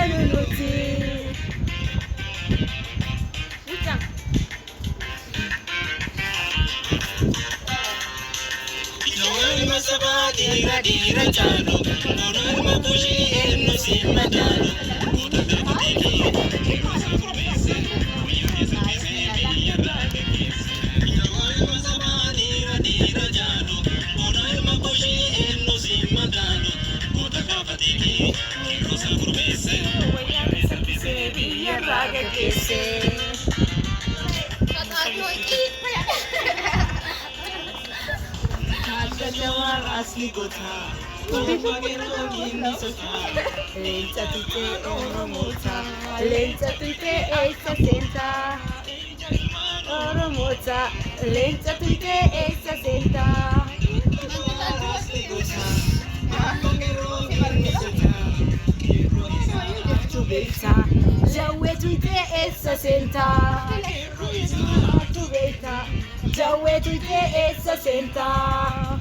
nuti. Butang. Noel masaba dira dira chalo, Noel mabushi eno simba dalo, Noel masaba dira dira chalo, Noel mabushi eno simba dalo, Noel kapatiki, rosa kurmese, Via raga che se. Jawar asli kota, Lenza tutte oromota, lenza tutte essa senta. Oromota, lenza tutte essa senta. Tubeta, jawe tutte essa senta. Tubeta, jawe tutte essa senta.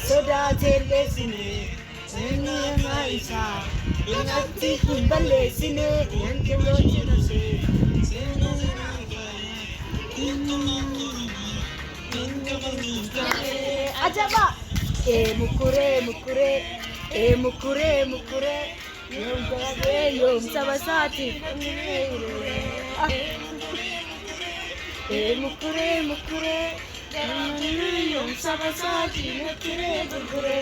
Soda telesine, Sena Isa, Inati Balesine, Yankelotine, Ajaba, mukure, mukure, mukure, mukure, Yom Jagabe, Yom Sabasati, mukure, mukure, Yom Sabasati, mukure, mukure.